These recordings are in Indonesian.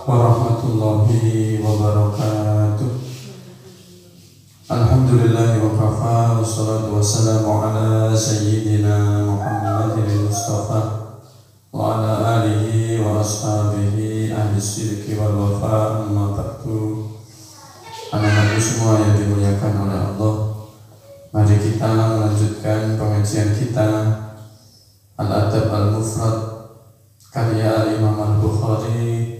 warahmatullahi wabarakatuh. Alhamdulillahi wa kafa, wassalatu wassalamu ala sayyidina Muhammadin Mustafa wa ala alihi wa ashabihi ahli sidqi wal wafa, amma ba'du. Anak-anakku semua yang dimuliakan oleh Allah, mari kita melanjutkan pengajian kita Al-Adab Al-Mufrad karya Al-Imam Al-Bukhari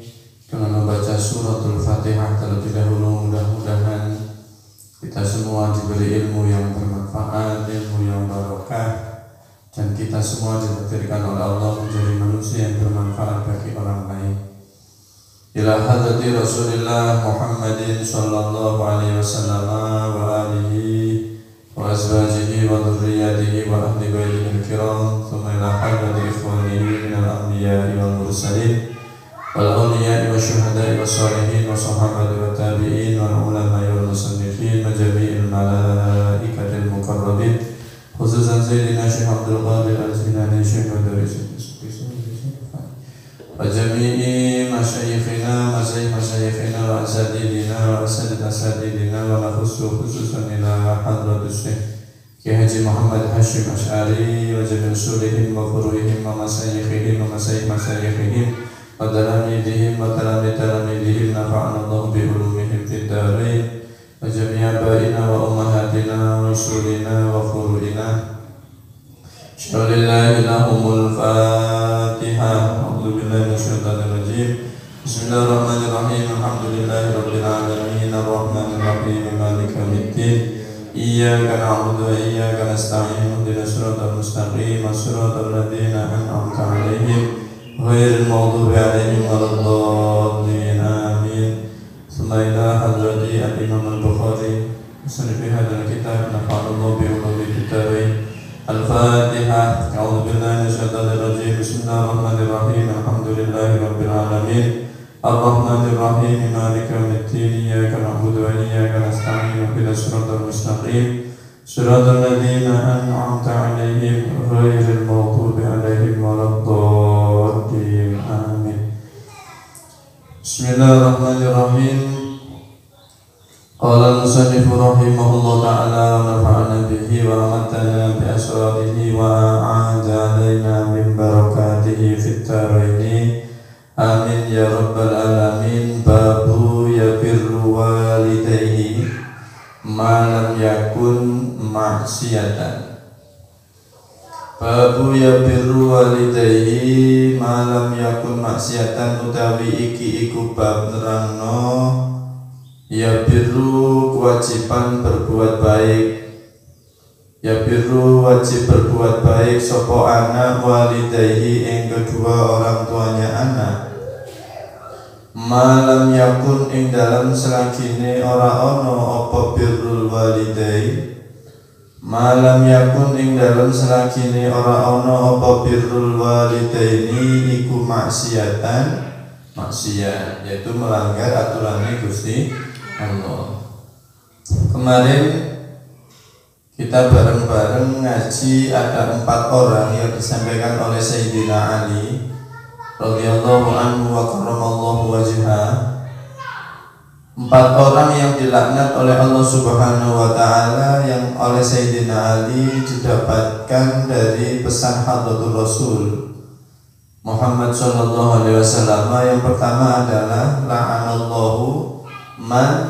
dengan membaca suratul Fatihah terlebih dahulu. Mudah-mudahan kita semua diberi ilmu yang bermanfaat, ilmu yang barokah, dan kita semua ditakdirkan oleh Allah menjadi manusia yang bermanfaat bagi orang lain. Ila hadrati Rasulillah Muhammadin sallallahu alaihi wasallam wa alihi wa azwajihi wa dhurriyyatihi wa ahli baitihi al-kiram, thumma ila hadrati ikhwanihi minal anbiya'i wal mursalin wal awliya'i wa syuhada'i wa salihin wa sahabati wa tabi'in wal ulama'i wal musannifin wa jami'il malaikatil mukarrabin, khususan Sayyidina Syekh Abdul Qadir Al-Jilani Syekh Madaris wa jami'i masyayikhina wa asadidina wa asadidina wa nakhussu khususan ila hadratus Syekh Ki Haji Muhammad Hashim Ash'ari wa jami'i usulihim wa furu'ihim wa masyayikhihim wa masyayikhihim wa talamidihim wa talamidihim, nafa'ana Allah bi ulumihim fid darain, wa jami'a abaina wa ummahatina wa usulina wa furu'ina. Syaulillahi lahumul Fatihah. A'udzu billahi minasyaitonir rajim. Bismillahirrahmanirrahim. Alhamdulillahi rabbil alamin, arrahmanir rahim, maliki yaumiddin. Iyyaka na'budu wa iyyaka nasta'in. Ihdinas siratal mustaqim, siratal ladzina an'amta 'alaihim ghairil maghdubi 'alaihim waladdallin. Amin. Tsumma ila hadrati al-Imam Al-Bukhari musannif hadzal kitab, nafa'allahu bi ulumil kitab. Al-Fatihah. A'udzu billahi minasyaitonir rajim. Bismillahirrahmanirrahim. Alhamdulillahi rabbil alamin, arrahmanir rahim, maliki yaumiddin. Iyyaka na'budu wa iyyaka nasta'in. Ihdinas siratal mustaqim, siratal ladzina an'amta 'alaihim ghairil maghdubi 'alaihim waladdallin. Amin. Bismillahirrahmanirrahim. Qala al-musannifu rahimahullah ta'ala wa nafa'ana bihi wa amatana bi asrarihi wa a'adha alaina min barakatihi fit dharain. Amin ya rabbal alamin. Babu yabirru walidayhi ma lam yakun ma'siyatan. Babu yabirru walidayhi ma lam yakun ma'siyatan, utawi iki iku bab nerangno ya birru kewajiban berbuat baik. Ya birru wajib berbuat baik sopo anak walidayhi ing kedua orang tuanya anak. Malam yakun ing dalam selagine ora ono apa birrul walidayhi. Malam yakun ing dalam selagine ora ono apa birrul walidaini iku maksiatan, maksiat, yaitu melanggar aturannya Gusti Allah. Kemarin kita bareng-bareng ngaji, ada 4 orang yang disampaikan oleh Sayyidina Ali radhiyallahu anhu wa karramallahu wajhah. 4 orang yang dilaknat oleh Allah Subhanahu wa taala, yang oleh Sayyidina Ali didapatkan dari pesan Hadratur Rasul Muhammad sallallahu alaihi wasallam. Yang pertama adalah la'anallahu man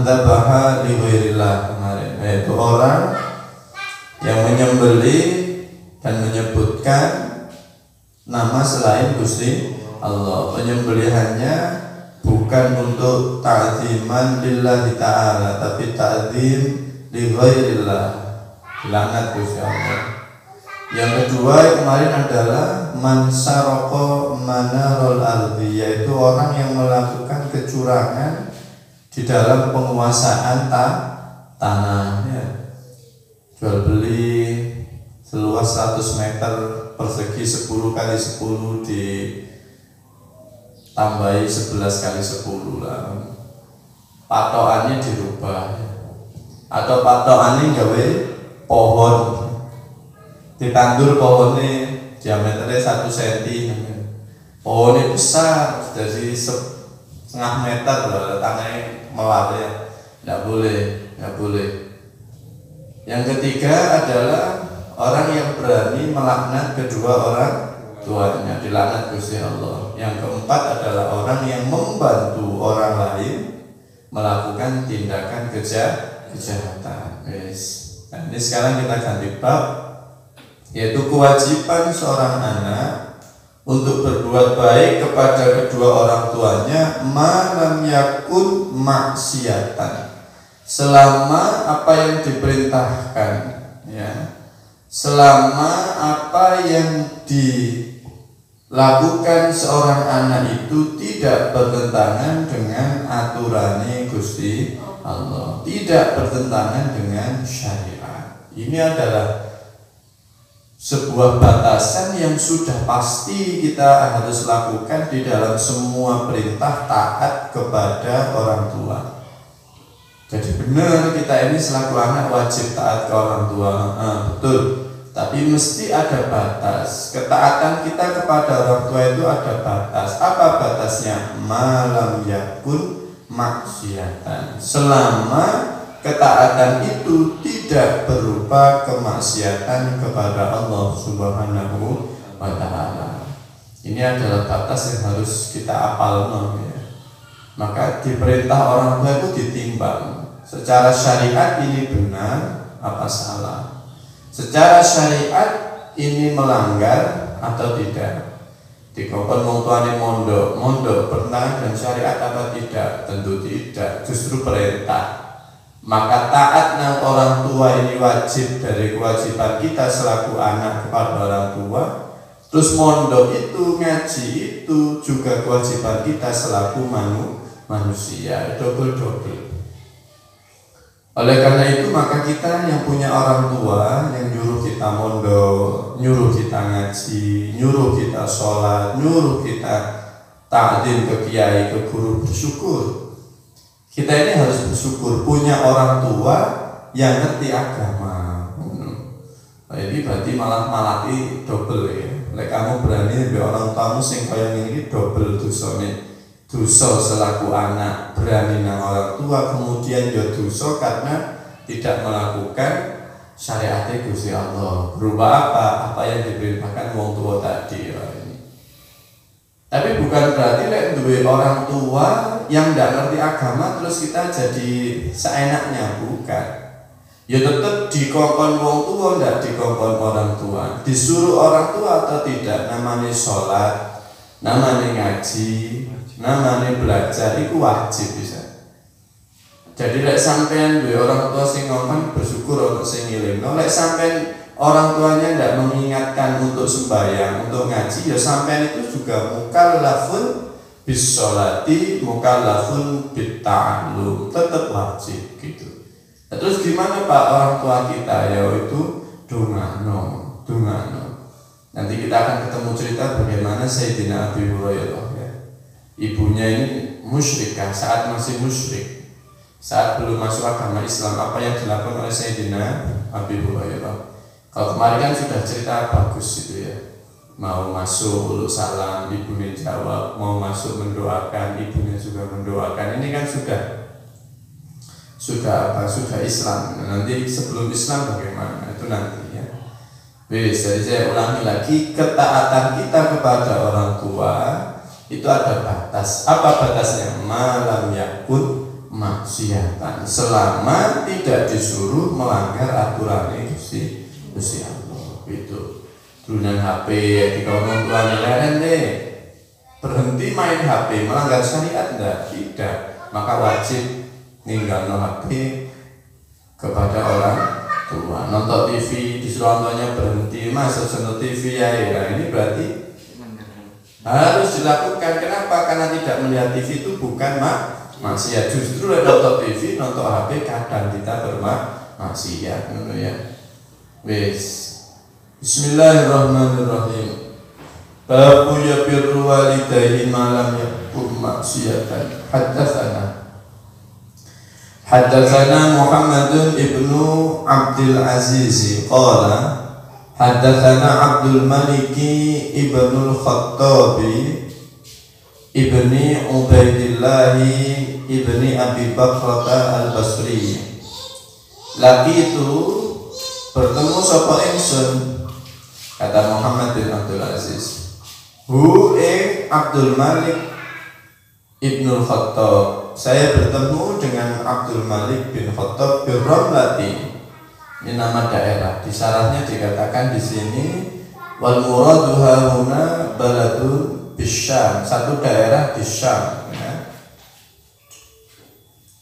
dzabaha li ghairillah, kemarin, yaitu orang yang menyembelih dan menyebutkan nama selain Gusti Allah. Penyembelihannya bukan untuk ta'ziman lillahi ta'ala, tapi ta'zim li ghairillah, laknat Gusti Allah. Yang kedua kemarin adalah man saroko manarul ardi, yaitu orang yang melakukan kecurangan di dalam penguasaan tanah, ya. Jual beli seluas 100 meter persegi 10 kali 10 ditambahi 11 kali 10 lah. Patokannya dirubah, atau patokannya gawe pohon, ditandur pohonnya diameternya 1 cm, pohon ini besar, dari setengah meter loh, tangannya melar ya, nggak boleh. Yang ketiga adalah orang yang berani melaknat kedua orang tuanya, dilaknat Gusti Allah. Yang keempat adalah orang yang membantu orang lain melakukan tindakan kejahatan. Nah, ini sekarang kita ganti bab, yaitu kewajiban seorang anak untuk berbuat baik kepada kedua orang tuanya malam yakun maksiatan, selama apa yang diperintahkan, ya, selama apa yang dilakukan seorang anak itu tidak bertentangan dengan aturan Gusti Allah, tidak bertentangan dengan syariat. Ini adalah sebuah batasan yang sudah pasti kita harus lakukan di dalam semua perintah taat kepada orang tua. Jadi benar kita ini selaku anak wajib taat ke orang tua, betul. Tapi mesti ada batas. Ketaatan kita kepada orang tua itu ada batas. Apa batasnya? Malam yakun maksiatan. Selama ketaatan itu tidak berupa kemaksiatan kepada Allah Subhanahu wa Ta'ala. Ini adalah batas yang harus kita apal, ya. Maka diperintah orang tua itu ditimbang secara syariat ini benar apa salah, secara syariat ini melanggar atau tidak. Dikongkon wong tuane mondok bertentangan dengan syariat apa tidak? Tentu tidak, justru perintah. Maka taat nang orang tua ini wajib dari kewajiban kita selaku anak kepada orang tua. Terus mondok itu, ngaji itu juga kewajiban kita selaku manusia, double. Oleh karena itu maka kita yang punya orang tua yang nyuruh kita mondok, nyuruh kita ngaji, nyuruh kita sholat, nyuruh kita ta'zim ke kiai, ke guru, bersyukur. Kita ini harus bersyukur punya orang tua yang ngerti agama. Ini berarti malah double ya. Lek kamu berani be orang tamu sing kaya ngene double dosane. Dosa selaku anak berani nang orang tua, kemudian ya dosa karena tidak melakukan syariat Gusti Allah. Berupa apa? Apa yang diperintahkan wong tua tadi. Tapi bukan berarti lek duwe orang tua yang tidak ngerti agama terus kita jadi seenaknya, bukan. Ya tetap dikongkon wong tua, tidak dikongkon orang tua. Disuruh orang tua atau tidak, namanya sholat, namanya ngaji, namanya belajar, itu wajib bisa. Jadi lek sampean duwe orang tua sing ngomong bersyukur untuk sing ngiling. Lek sampean orang tuanya tidak mengingatkan untuk sembahyang, untuk ngaji, ya sampean itu juga mukallafun bisolati, mukallafun bitta'allum, tetap wajib gitu. Nah, terus gimana Pak orang tua kita? Ya itu dungano. Nanti kita akan ketemu cerita bagaimana Sayyidina Abi Hurairah, ya. Ibunya ini musyrikah, saat masih musyrik, saat belum masuk agama Islam, apa yang dilakukan oleh Sayyidina Abi Hurairah. Kalau kemarin kan sudah cerita bagus itu ya. Mau masuk uluk salam, ibunya jawab. Mau masuk mendoakan, ibunya juga mendoakan. Ini kan sudah Islam. Nanti sebelum Islam bagaimana? Itu nanti ya. Jadi saya ulangi lagi, ketaatan kita kepada orang tua itu ada batas. Apa batasnya? Malam yakun maksiatan, selama tidak disuruh melanggar aturan Gusti Allah. Itu dunan HP di kawan tuan lain deh, berhenti main HP, melanggar syariat enggak? Tidak. Maka wajib ninggalno HP kepada orang tua. Nonton TV disuruh tuanya berhenti, mas nonton TV ya. Ini berarti harus dilakukan. Kenapa? Karena tidak melihat TV itu bukan maksiat. Justru nonton TV, nonton HP kadang kita bermaksiat, ya. Bismillahirrahmanirrahim. Babu yabirru walidayhi malam yakun maksiatan. Haddatsana Muhammadun ibnu Abdul Aziz qala haddatsana Abdul Malik ibnu Khattabi ibni Ubaidillah ibni Abi Bakrata al-Basri. Laki itu bertemu sapa ingsun, kata Muhammad bin Abdul Aziz, hu ing Abdul Malik Ibnul Khattab. Saya bertemu dengan Abdul Malik bin Khattab bin Ramlati. Ini nama daerah. Di syarahnya dikatakan di sini wal muradu huna baladun bisyam, satu daerah di Syam. Ya.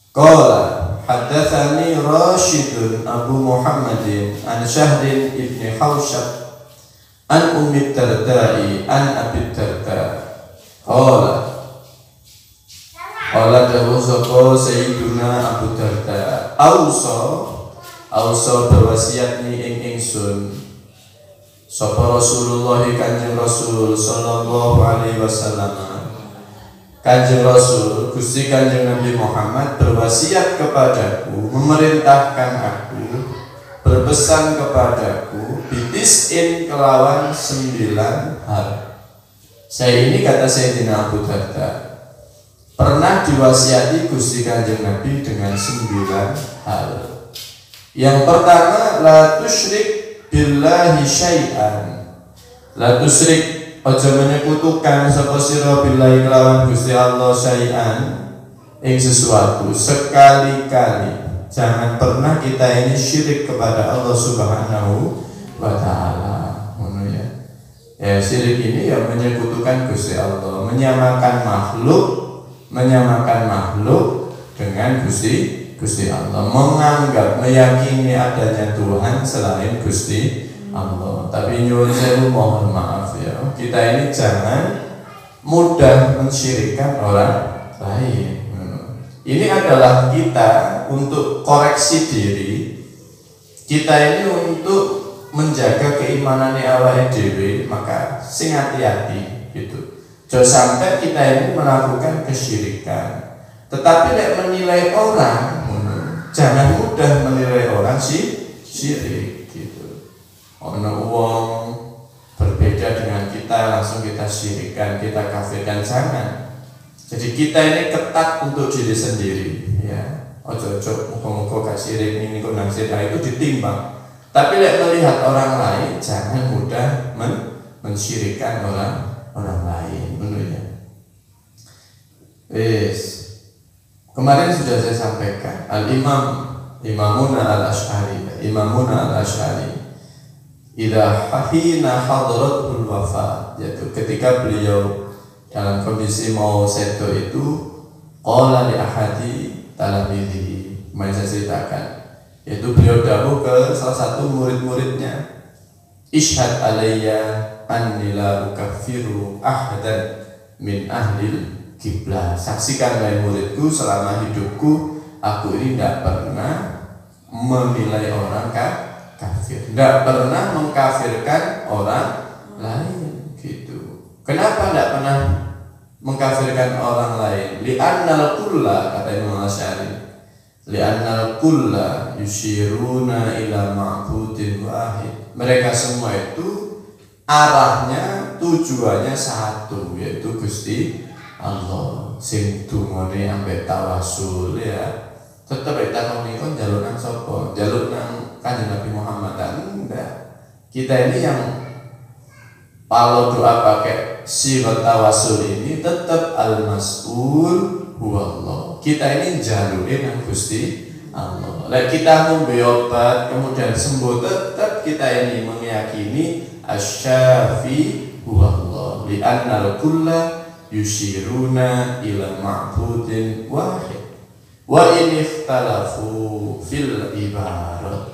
Qala haddatsani Rashidun Abu Muhammadin an Syahrin ibni Hawshab an Ummi Darda'i an Abi Darda. Qala dawu sapa Sayyiduna Abu Darda, ausa berwasiat ni ing ingsun sapa Rasulullah Kanjeng Rasul sallallahu alaihi wasallam. Kanjeng Rasul Gusti Kanjeng Nabi Muhammad berwasiat kepadaku, memerintahkan aku, berpesan kepadaku bitis'in kelawan 9 hal. Saya ini, kata Sayyidina Abu Darda, pernah diwasiati Gusti Kanjeng Nabi dengan 9 hal. Yang pertama, la tusyrik billahi syai'an. La tusyrik, aja menyekutukan sapa sira billahi kelawan Gusti Allah syai'an ing sesuatu, sekali-kali. Jangan pernah kita ini syirik kepada Allah Subhanahu wa taala. Ngono ya. Ya, syirik ini yang menyekutukan Gusti Allah, menyamakan makhluk dengan Gusti Allah, menganggap, meyakini adanya Tuhan selain Gusti Allah. Tapi nyuwun sewu, mohon maaf ya, kita ini jangan mudah mensyirikkan orang lain. Ini adalah kita untuk koreksi diri, kita ini untuk menjaga keimanan awake dhewe, maka sing hati-hati gitu. Jangan sampai kita ini melakukan kesyirikan. Tetapi nek menilai orang, jangan mudah menilai orang syirik gitu. Ono wong berbeda dengan kita langsung kita syirikan, kita kafirkan, jangan. Jadi kita ini ketat untuk diri sendiri ya. Ojo-ojo muka-muka gak syirik ini kok nang itu ditimbang. Tapi nek melihat orang lain, jangan mudah mensyirikan orang lain, benar ya. Kemarin sudah saya sampaikan Imamuna al-Ash'ari idza hina hadratul wafat, yaitu ketika beliau dalam kondisi mau sedo itu, qala li ahadi talamidihi, kemarin saya ceritakan, yaitu beliau dawuh ke salah satu murid-muridnya, ishhad alayya anni la ukaffiru ahadan min ahlil kiblah. Saksikan wahai muridku, selama hidupku aku ini tidak pernah menilai orang kafir, tidak pernah mengkafirkan orang lain gitu. Kenapa tidak pernah mengkafirkan orang lain? Li'annal kulla, kata Imam Asy'ari, li'annal kulla yushiruna ila ma'budin wahid. Mereka semua itu arahnya, tujuannya satu, yaitu Gusti Allah. Sing dungane ambek tawasul ya. Tetep takoni kon njaluk nang sapa? Njaluk nang Kanjeng Nabi Muhammad. Enggak. Kita ini yang kalau doa pakai sifat tawasul ini tetap al-mas'ul huwallah. Kita ini njaluke nang Gusti Allah. Lah kita ngombe obat kemudian sembuh, tetap kita ini meyakini asy-syafi huwallah. Li annal kulla yushiruna ila ma'budin wahid wa in ikhtalafu fil ibarat,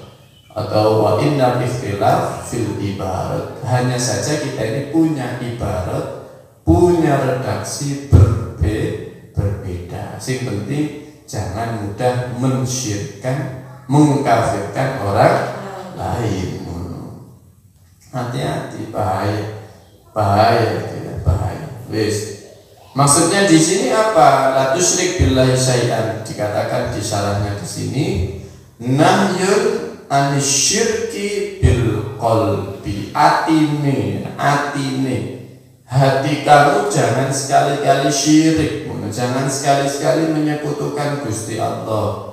atau wa inna ikhtilaf fil ibarat, hanya saja kita ini punya ibarat, punya redaksi berbeda. Sing penting jangan mudah mensyirikkan, mengkafirkan orang lain. Hati-hati, bahaya. Wis. Maksudnya di sini apa? La tusyrik billahi syai'an, dikatakan di syarahnya di sini nahyun anisyirki bil qalbi, atine hati kamu jangan sekali-kali syirik, jangan sekali-kali menyekutukan Gusti Allah.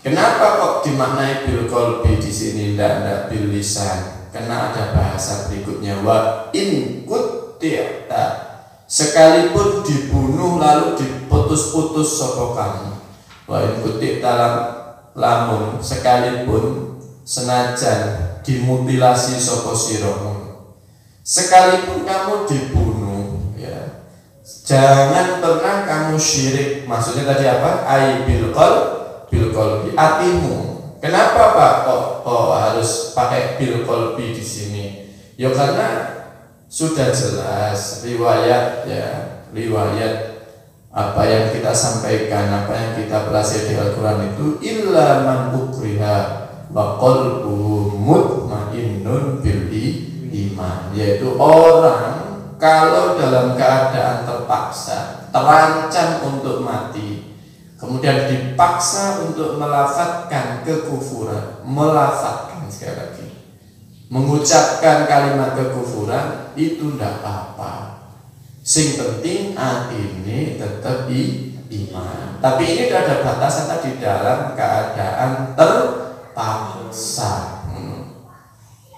Kenapa kok dimaknai bil qalbi di sini tidak bil lisan? Karena ada bahasa berikutnya, wa in quti'ta, sekalipun dibunuh lalu diputus-putus sapa kamu. Wa in quti'ta lamun sekalipun senajan dimutilasi sapa siramu, sekalipun kamu dibunuh, ya, jangan pernah kamu syirik. Maksudnya tadi apa? Ai bil qalbi, hatimu. Kenapa Pak kok harus pakai bil qalbi di sini? Ya karena sudah jelas riwayat, ya, riwayat apa yang kita sampaikan, apa yang kita pelajari di Al-Quran itu illa man ukriha wa qalbuhu mutmainnun bil iman, yaitu orang kalau dalam keadaan terpaksa, terancam untuk mati, kemudian dipaksa untuk melafatkan kekufuran, melafatkan sekali lagi, mengucapkan kalimat kekufuran, itu tidak apa-apa. Sing penting hati ini tetap iman. Tapi ini ada batasan tadi, dalam keadaan terpaksa.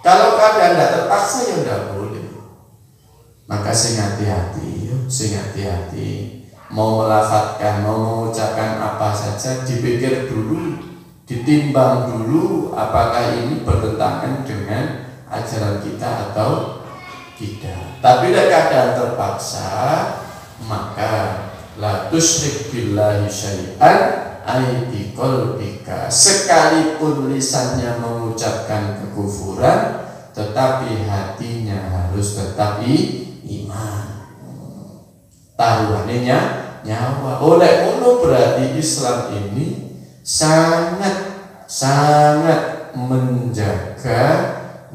Kalau keadaan tidak terpaksa ya tidak boleh. Maka sing hati-hati, sing hati-hati. Mau melafatkan, mau mengucapkan apa saja, dipikir dulu, ditimbang dulu apakah ini bertentangan dengan ajaran kita atau tidak. Tapi dalam keadaan terpaksa, maka la tusyrik billahi syai'an ai bi qalbika, sekalipun lisannya mengucapkan kekufuran tetapi hatinya harus tetap iman. Taruhannya nyawa. Oleh ngono berarti Islam ini sangat menjaga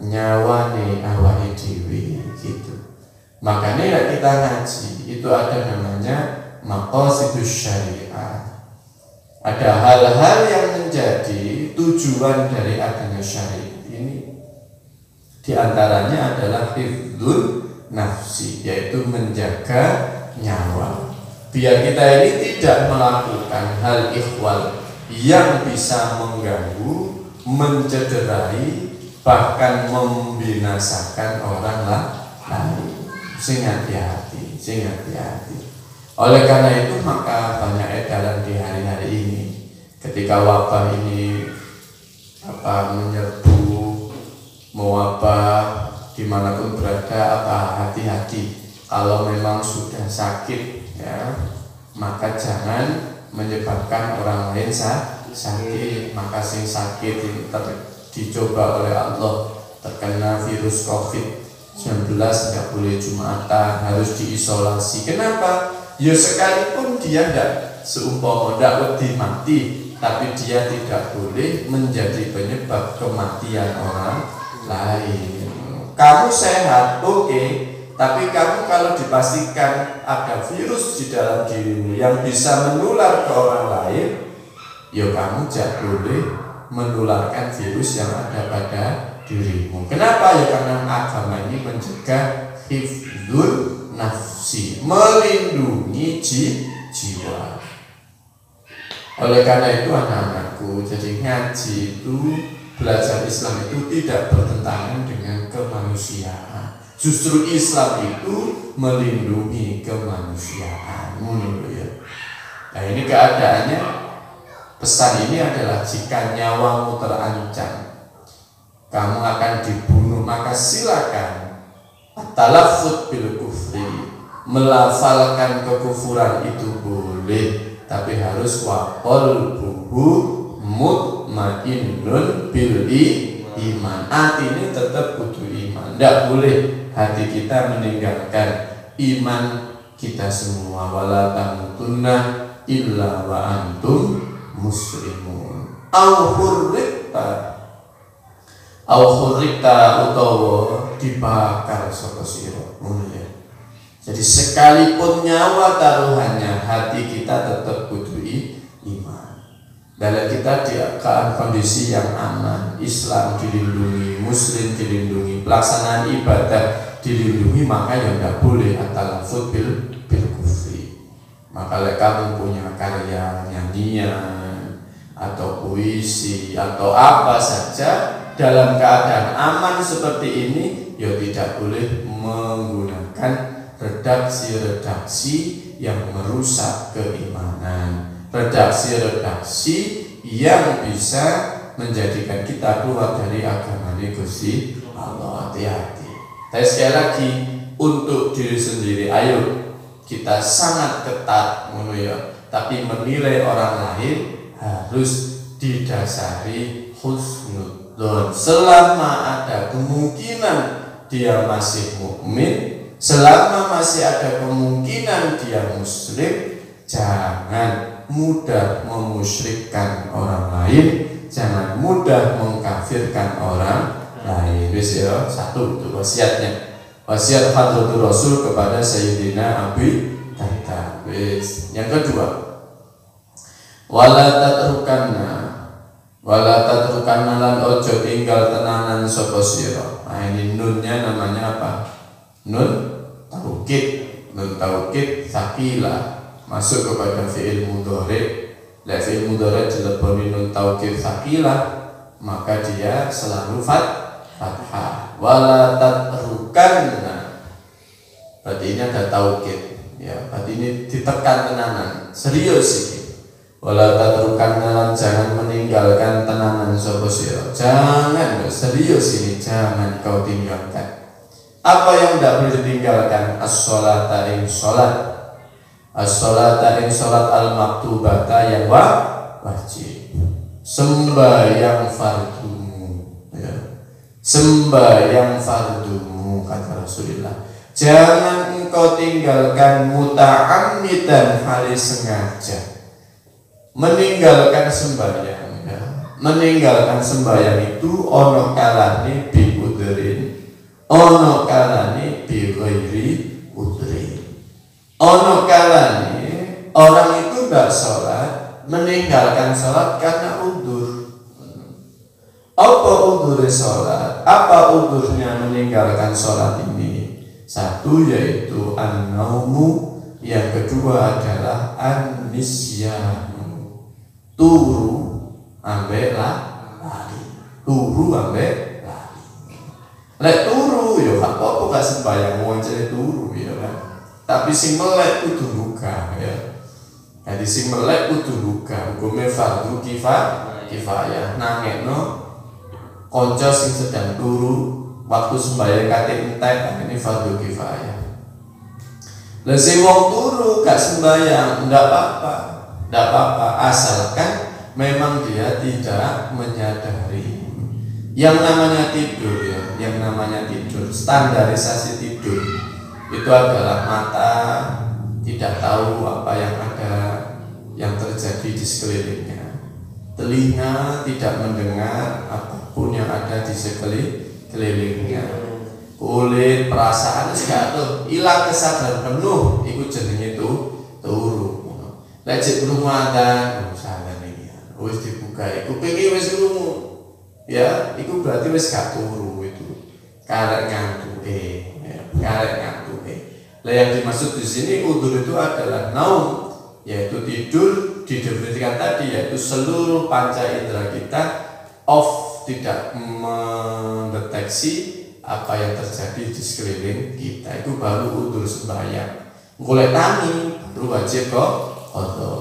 nyawane awake dhewe gitu. Makanya kita ngaji itu ada namanya maqasidus syariah. Ada hal-hal yang menjadi tujuan dari adanya syariat ini. Di antaranya adalah hifdzul nafsi, yaitu menjaga nyawa. Biar kita ini tidak melakukan hal ikhwal yang bisa mengganggu, mencederai, bahkan membinasakan orang lain. Sing hati-hati, sing hati-hati. Oleh karena itu maka banyak edaran di hari-hari ini, ketika wabah ini menyerbu, mewabah dimanapun berada, hati-hati. Kalau memang sudah sakit, ya, maka jangan menyebabkan orang lain sakit. Maka sing sakit dicoba oleh Allah, terkena virus COVID-19 tidak boleh jumatan, harus diisolasi. Kenapa? Ya sekalipun dia tidak seumpama tidak wedi mati, tapi dia tidak boleh menjadi penyebab kematian orang lain. Kamu sehat, oke, tapi kamu kalau dipastikan ada virus di dalam dirimu yang bisa menular ke orang lain, ya kamu tidak boleh menularkan virus yang ada pada dirimu. Kenapa? Ya karena agama ini mencegah hifdzul nafsi, melindungi jiwa. Oleh karena itu anak-anakku, jadi ngaji itu, belajar Islam itu tidak bertentangan dengan kemanusiaan. Justru Islam itu melindungi kemanusiaan. Ya. Nah ini keadaannya, pesan ini adalah jika nyawamu terancam, kamu akan dibunuh, maka silakan talaffuz bil kufri, melafalkan kekufuran itu boleh, tapi harus wa qalbuhu mutmainnun bil iman. Hati ini tetap kudu iman. Tidak boleh hati kita meninggalkan iman kita semua. Wala tamutunna illa wa antum muslimun. Au hurrikta utawa dibakar sapa sira. Jadi sekalipun nyawa taruhannya, hati kita tetap kudu iman. Dalam kita di kondisi yang aman, Islam dilindungi, Muslim dilindungi, pelaksanaan ibadah dilindungi, maka ya tidak boleh at-talaffuz bil kufri. Maka kalau kamu punya karya nyanyian atau puisi atau apa saja dalam keadaan aman seperti ini, ya tidak boleh menggunakan redaksi-redaksi yang merusak keimanan, redaksi-redaksi yang bisa menjadikan kita keluar dari agama Gusti Allah. Hati-hati. Tapi sekali lagi, untuk diri sendiri, ayo kita sangat ketat tapi menilai orang lain harus didasari husnudzon. Selama ada kemungkinan dia masih mukmin, selama masih ada kemungkinan dia muslim, jangan mudah memusyrikkan orang lain, jangan mudah mengkafirkan orang lain. Wis ya, satu itu wasiatnya. Wasiat Hadratul Rasul kepada Sayyidina Abi Darda. Wis. Yang kedua, wala tatrukanna lan ojo tinggal tenanan sapa sira. Nah, ini nunnya namanya apa? Nun taukid sakila, masuk kepada fi'il mudhari. La fi'il mudhari dileboni nun taukid sakila, maka dia selalu fathah. Wala tatrukanna, berarti ini ada taukid ya, berarti ini ditekan tenanan, serius ini. Wala tatrukanna lan jangan meninggalkan tenanan sapa sira. Jangan, serius ini, jangan kau tinggalkan. Apa yang tidak boleh ditinggalkan? As-sholata ing sholat, as-sholata ing sholat al-maktubata yang wajib, sembahyang fardumu ya. Sembahyang fardumu, kata Rasulullah. Jangan engkau tinggalkan muta'ammidan, hari sengaja meninggalkan sembahyang ya. Meninggalkan sembahyang itu ono kalane bi udrin, ono kalane bi ghairi udrin. Ono kalane orang itu tidak sholat, meninggalkan sholat karena udur. Apa udurnya sholat? Apa udurnya meninggalkan sholat ini? Satu yaitu an-naumu, yang kedua adalah an-nisyanu, turu ambek lari, turu ambek lari. Lek turu ya apa-apa gak sembahyang wong jane turu ya kan. Tapi sing melek kudu luka ya. Jadi sing melek kudu luka, hukume fardu kifayah. Nangekno konco sing sedang turu waktu sembahyang kate entek, ini fardu kifayah. Lah sing wong turu gak sembahyang ndak apa-apa, asalkan memang dia tidak menyadari. Yang namanya tidur ya, yang namanya tidur, standarisasi tidur itu adalah mata tidak tahu apa yang ada, yang terjadi di sekelilingnya. Telinga tidak mendengar apapun yang ada di sekelilingnya. Kulit, perasaan gak tuh, hilang kesadaran penuh, ikut jenenge itu turu. Lejek rumah dan salah nih, wis dibuka, iku pengen wis krungu, ya, iku berarti wis gak turu itu, karek ngantuke, karek ngantuke. Lah yang dimaksud di sini udur itu adalah naum, yaitu tidur, didefinisikan tadi yaitu seluruh panca indera kita off, tidak mendeteksi apa yang terjadi di sekeliling kita. Itu baru udur sembahyang. Golek tangi baru wajib kok qadha.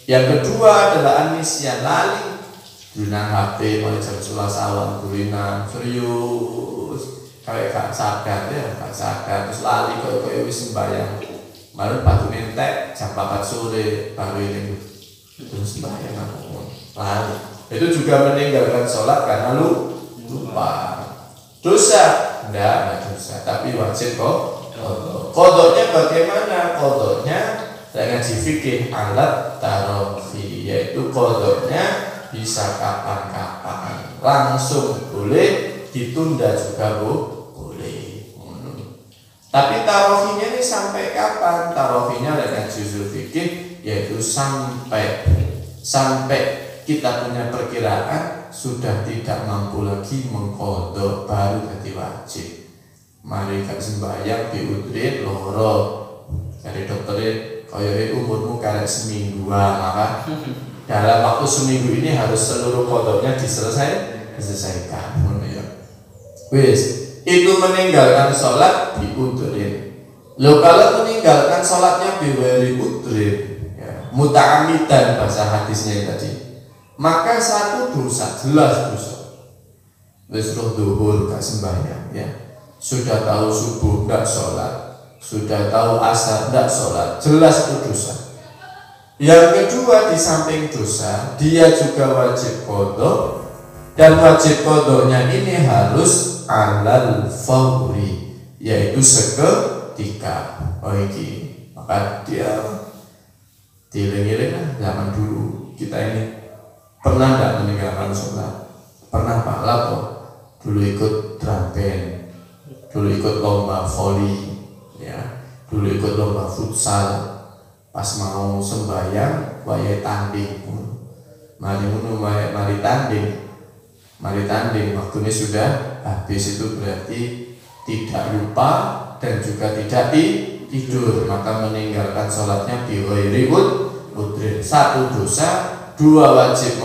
Yang kedua adalah anisyan, lali. Gunan HP mulai jam 11 awan gulinan serius. Kayak gak sadar ya, gak sadar terus lali koyo wis sembahyang. Baru patu entek jam 4 sore baru ini terus sembahyang lali. Itu juga meninggalkan sholat karena lupa. Dosa? Enggak dosa, tapi wajib kok. Qodoknya bagaimana? Qodoknya dengan fikih alat tarofi, yaitu qodoknya bisa kapan-kapan, langsung boleh, ditunda juga boleh. Tapi tarofinya ini sampai kapan? Tarofinya dengan juzul fikih yaitu sampai kita punya perkiraan sudah tidak mampu lagi mengqodok baru jadi wajib. mari gak sembahyang diutrit loro. Dari dokternya kaya umurmu karek semingguan, maka dalam waktu seminggu ini harus seluruh kodoknya diselesaikan. Wis, itu meninggalkan sholat diutrit. Lo kalau meninggalkan sholatnya biwari utrit, ya, muta'amidan bahasa hadisnya tadi, maka satu dosa, jelas dosa. Wis roh duhur gak sembahyang, ya. Sudah tahu subuh gak sholat, sudah tahu asar gak sholat, jelas itu dosa. Yang kedua, di samping dosa, dia juga wajib qadha, dan wajib qadhanya ini harus alal fawri, yaitu seketika. Maka dia dieling-eling zaman dulu kita ini pernah tidak meninggalkan sholat, pernah Pak Lapo, dulu ikut drum band, dulu ikut lomba voli, ya, dulu ikut lomba futsal. Pas mau sembahyang, wayai tanding, mari tanding, waktunya sudah habis, itu berarti tidak lupa dan juga tidak tidur, maka meninggalkan sholatnya biwiri udrin. Satu dosa, dua wajib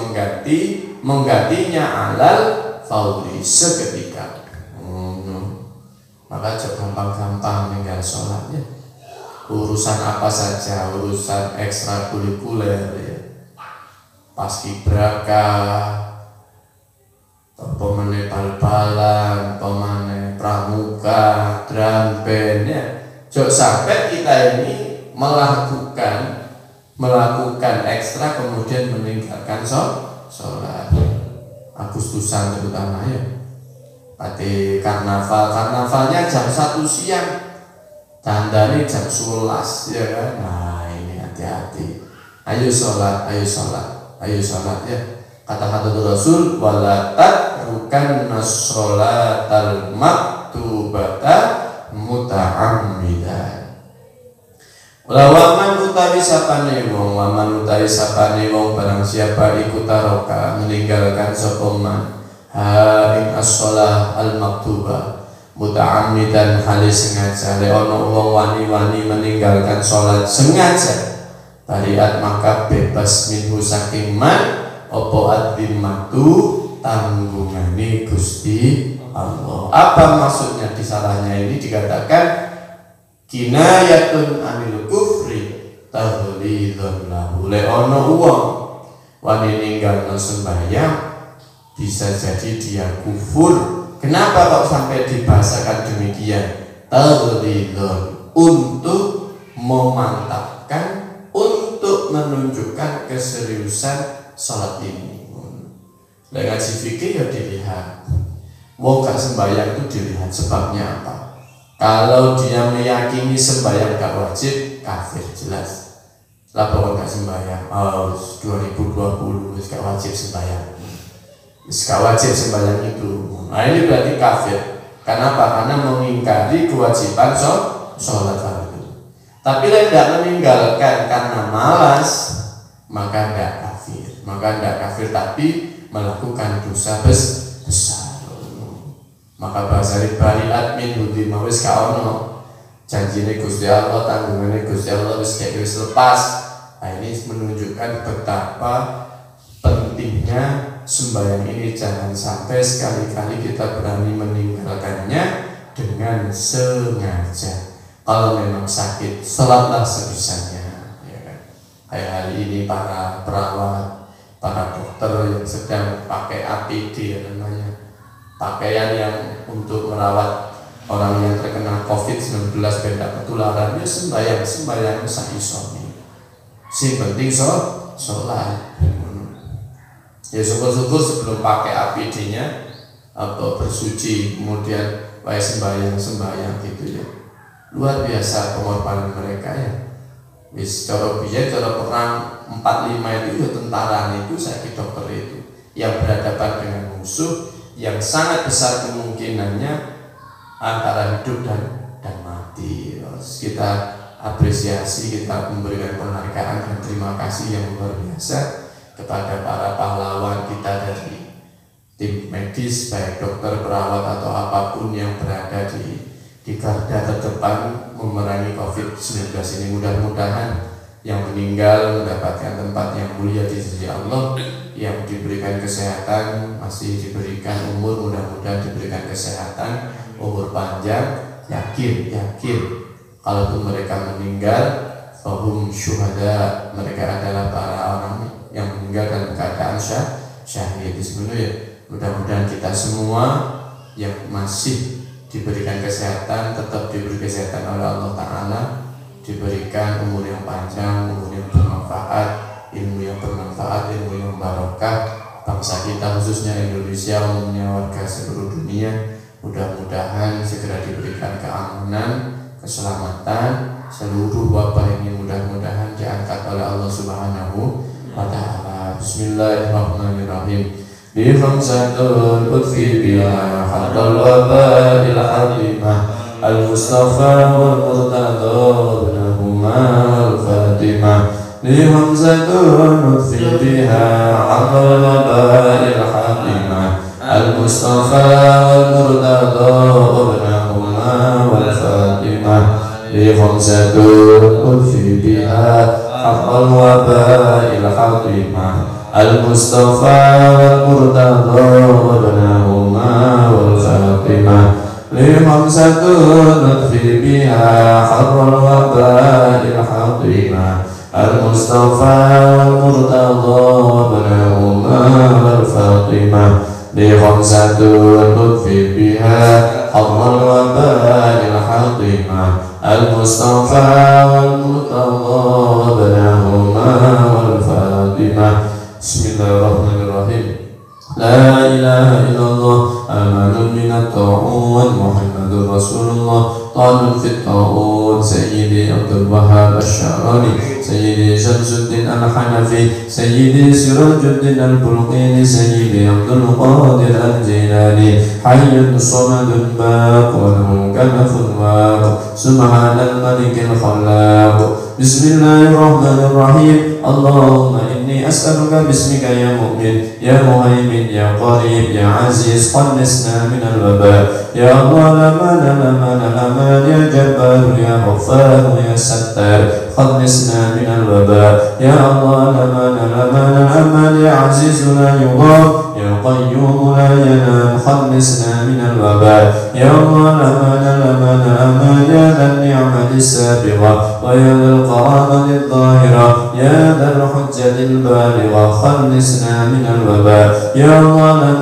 menggantinya alal fauri, seketika. Maka jangan gampang-gampang meninggal sholatnya. Urusan apa saja, urusan ekstrakurikuler, ya, paskibraka, pemane bal-balan, pemane pramuka, drum band, ya. Jangan sampai kita ini melakukan ekstra kemudian meninggalkan sholat. Agustusan terutama, ya. Pati karnavalnya jam 1 siang, tandanya jam 11, ya kan? Nah ini hati-hati. Ayo sholat ya. Kata-kata Rasul, wala tatrukanna sholatal maktubata muta'ammidan. Waman utawi sapane wong barang siapa iku taroka meninggalkan sapa man ing as-shalah al-maktubah muta'ammidan halis sengaja. Le ono wong wani-wani meninggalkan sholat sengaja, bariat maka bebas minhu saking man opo ad-dhimmatu tanggungane Gusti Allah. Apa maksudnya di salahnya ini? Dikatakan kinayatun anil kufri tahlidun lahu. Le ono wong wani ninggalno sembahyang, bisa jadi dia kufur. Kenapa kok sampai dibahasakan demikian? Tahlidun, untuk memantapkan, untuk menunjukkan keseriusan sholat ini. Ngaji fikih ya dilihat. Wong gak sembahyang itu dilihat sebabnya apa. Kalau dia meyakini sembahyang gak wajib, kafir jelas. Lah pokoknya gak sembahyang, 2020 gak wajib sembahyang. Gak wajib sembahyang itu. Nah ini berarti kafir. Kenapa? Karena mengingkari kewajiban sholat fardu. Tapi tidak meninggalkan karena malas, maka tidak kafir. Tapi melakukan dosa besar. Maka bahasa bariat min hudima wis kaono. Janjine Gusti Allah, tanggungane Gusti Allah wis lepas. Nah ini menunjukkan betapa pentingnya sembahyang ini. Jangan sampai sekali-kali kita berani meninggalkannya dengan sengaja. Kalau memang sakit, sholatlah sebisanya, ya kan? Kayak hari ini para perawat, para dokter yang sedang pakai APD, ya namanya, pakaian yang untuk merawat orang yang terkena COVID-19 beda ketularan, ya sembahyang saisoni. Si penting sholat. Ya syukur-syukur sebelum pakai APD-nya atau bersuci, kemudian sembahyang gitu ya. Luar biasa pengorbanan mereka ya. Wis cara perang 45 itu ya tentara itu, saya dokter itu yang berhadapan dengan musuh yang sangat besar kemungkinannya antara hidup dan mati. Terus kita apresiasi, kita memberikan penghargaan dan terima kasih yang luar biasa kepada para pahlawan kita dari tim medis, baik dokter, perawat atau apapun yang berada di di garda terdepan memerangi COVID-19 ini. Mudah-mudahan yang meninggal mendapatkan tempat yang mulia di sisi Allah, yang diberikan kesehatan masih diberikan umur, mudah-mudahan diberikan kesehatan, umur panjang. Yakin kalaupun mereka meninggal, fahum syuhada, mereka adalah para orang yang meninggal dalam keadaan syahid. Sebenarnya mudah-mudahan kita semua yang masih diberikan kesehatan tetap diberi kesehatan oleh Allah Ta'ala, diberikan umur yang panjang, umur yang bermanfaat, ilmu yang bermanfaat, ilmu yang barokah. Bangsa kita khususnya Indonesia, umumnya warga seluruh dunia, mudah-mudahan segera diberikan keamanan, keselamatan. Seluruh wabah ini mudah-mudahan diangkat oleh Allah Subhanahu wa Ta'ala. Bismillahirrahmanirrahim. Bi khamsatul utfi biha hadal waba'il hatimah al-Mustafa wal Murtada ibnahuma al-Fatimah. Bi khamsatul utfi biha hadal waba'il hatimah al-Mustafa wal Murtada ibnahuma wal-Fatimah. Li khamsatul utfi biha hadal waba'il hatimah al-Mustafa wal Murtada ibnahuma wal-Fatimah. Li khamsatul utfi biha hadal waba'il hatimah al-Mustafa wal Murtada ibnahuma wal-Fatimah. Li khamsatul utfi biha hadal waba'il hatimah al-Mustafa wal Murtada ibnahuma wal-Fatimah. Bismillahirrahmanirrahim. La ilaha illallah amanun minat ta'un Muhammadur Rasulullah ta'un fit ta'un. Sayyidi Abdul Wahhab Asy'arani, Sayyidi Syamsuddin Al-Hanafi, Sayyidi Sirajuddin Al-Bulqini, Sayyidi Abdul Qadir Al-Jilani. Hayyun samadun baqun kanafun waq, subhanal malikil khallaq. Bismillahirrahmanirrahim. Allahumma inni as'aluka bismika ya mu'min, ya muhaimin, ya qarib, ya aziz, khallisna minal waba. Ya Allah la mana ya jabbar, ya ghaffar, ya sattar, khallisna minal waba. Ya Allah la mana ya aziz la yughab, ya qayyum la yanam, khallisna minal waba. Ya Allah la mana ya dhal ni'mati sabiqa, wa ya dhal qaramati dhahira, ya dhal hujjatil baligha, khallisna minal waba. Ya Allah la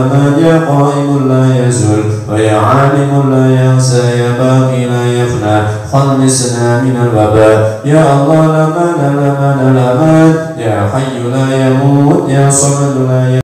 mana ya qaimul la yazul, wa ya alimul la yansa, ya baqi la yafna, khallisna minal waba. Ya Allah la mana ya hayyu la yamut, ya samad la